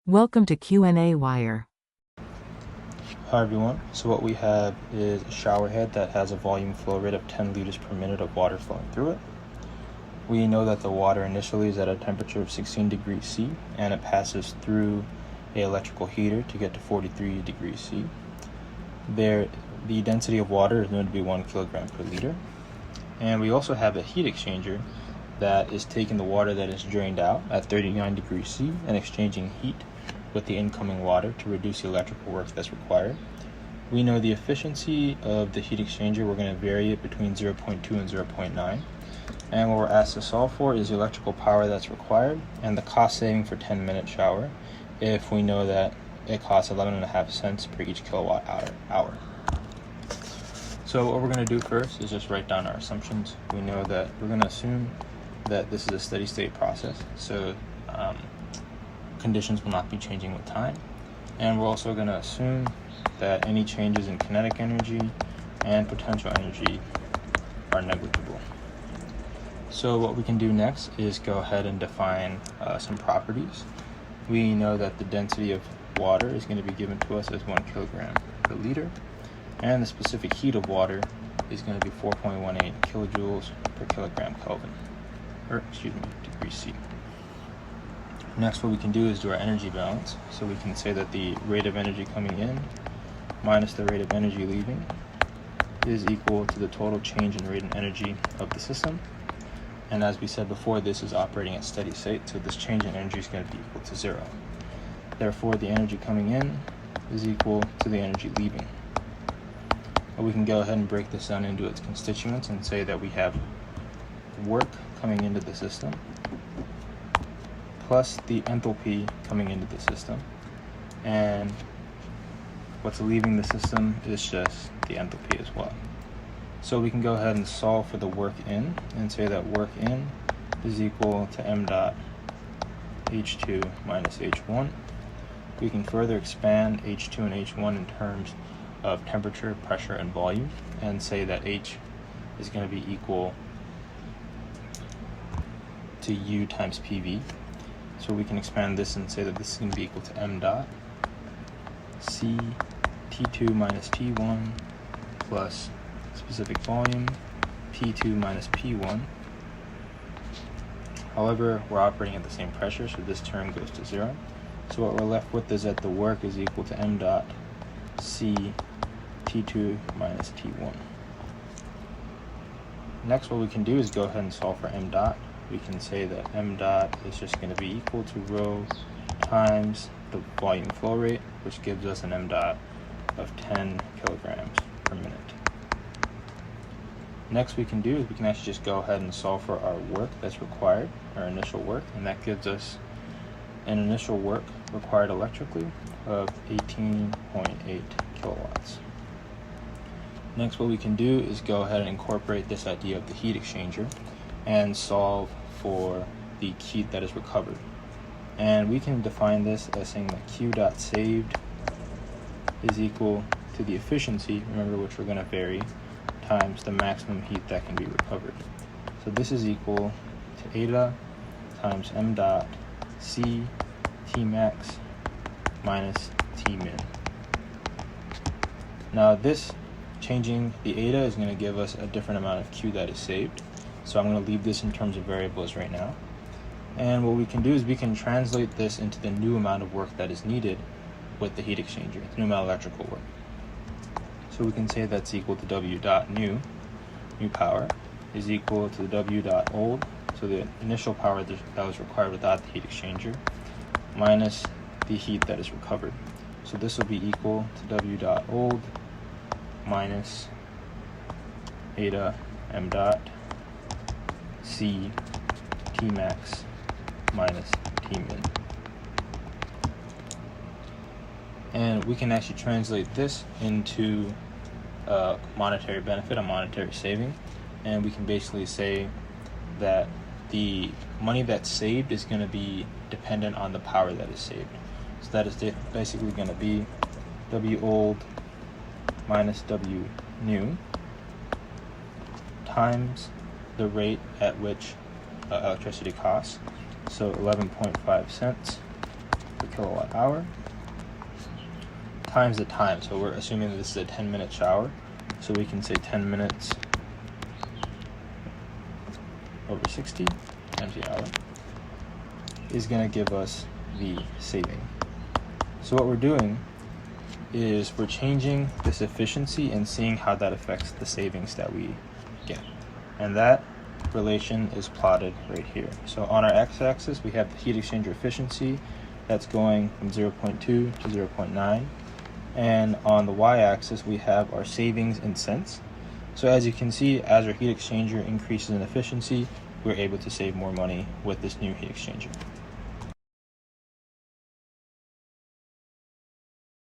Welcome to qnawire. Hi everyone, so what we have is a shower head that has a volume flow rate of 10 liters per minute of water flowing through it. We know that the water initially is at a temperature of 16 degrees C and it passes through an electrical heater to get to 43 degrees C. The density of water is known to be 1 kilogram per liter. And we also have a heat exchanger that is taking the water that is drained out at 39 degrees C and exchanging heat with the incoming water to reduce the electrical work that's required. We know the efficiency of the heat exchanger, we're going to vary it between 0.2 and 0.9. And what we're asked to solve for is the electrical power that's required and the cost saving for 10-minute shower if we know that it costs 11.5 cents per each kilowatt hour. So what we're going to do first is just write down our assumptions. We know that we're going to assume that this is a steady state process, so conditions will not be changing with time. And we're also going to assume that any changes in kinetic energy and potential energy are negligible. So what we can do next is go ahead and define some properties. We know that the density of water is going to be given to us as 1 kilogram per liter, and the specific heat of water is going to be 4.18 kilojoules per kilogram Kelvin, degrees C. Next, what we can do is do our energy balance. So we can say that the rate of energy coming in minus the rate of energy leaving is equal to the total change in rate and energy of the system. And as we said before, this is operating at steady state, so this change in energy is going to be equal to 0. Therefore, the energy coming in is equal to the energy leaving. But we can go ahead and break this down into its constituents and say that we have work coming into the system plus the enthalpy coming into the system, and what's leaving the system is just the enthalpy as well. So we can go ahead and solve for the work in and say that work in is equal to m dot h2 minus h1. We can further expand h2 and h1 in terms of temperature, pressure, and volume, and say that h is going to be equal to U times PV. So we can expand this and say that this is going to be equal to m dot C T2 minus T1 plus specific volume P2 minus P1. However, we're operating at the same pressure, so this term goes to 0. So what we're left with is that the work is equal to m dot C T2 minus T1. Next, what we can do is go ahead and solve for m dot. We can say that m dot is just going to be equal to rho times the volume flow rate, which gives us an m dot of 10 kilograms per minute. Next we can do is we can actually just go ahead and solve for our work that's required, our initial work, and that gives us an initial work required electrically of 18.8 kilowatts. Next, what we can do is go ahead and incorporate this idea of the heat exchanger and solve for the heat that is recovered. And we can define this as saying that Q dot saved is equal to the efficiency, remember, which we're going to vary, times the maximum heat that can be recovered. So this is equal to eta times m dot C T max minus T min. Now this changing the eta is going to give us a different amount of Q that is saved. So I'm going to leave this in terms of variables right now. And what we can do is we can translate this into the new amount of work that is needed with the heat exchanger, the new amount of electrical work. So we can say that's equal to W dot new power, is equal to W dot old, so the initial power that was required without the heat exchanger, minus the heat that is recovered. So this will be equal to W dot old minus eta m dot C T max minus T min. And we can actually translate this into a monetary benefit, a monetary saving, and we can basically say that the money that's saved is going to be dependent on the power that is saved. So that is basically going to be W old minus W new times the rate at which electricity costs, so 11.5 cents per kilowatt hour times the time. So we're assuming that this is a 10-minute shower, so we can say 10 minutes over 60 times the hour is going to give us the saving. So what we're doing is we're changing this efficiency and seeing how that affects the savings that we get. And that relation is plotted right here. So on our x-axis, we have the heat exchanger efficiency that's going from 0.2 to 0.9. And on the y-axis, we have our savings in cents. So as you can see, as our heat exchanger increases in efficiency, we're able to save more money with this new heat exchanger.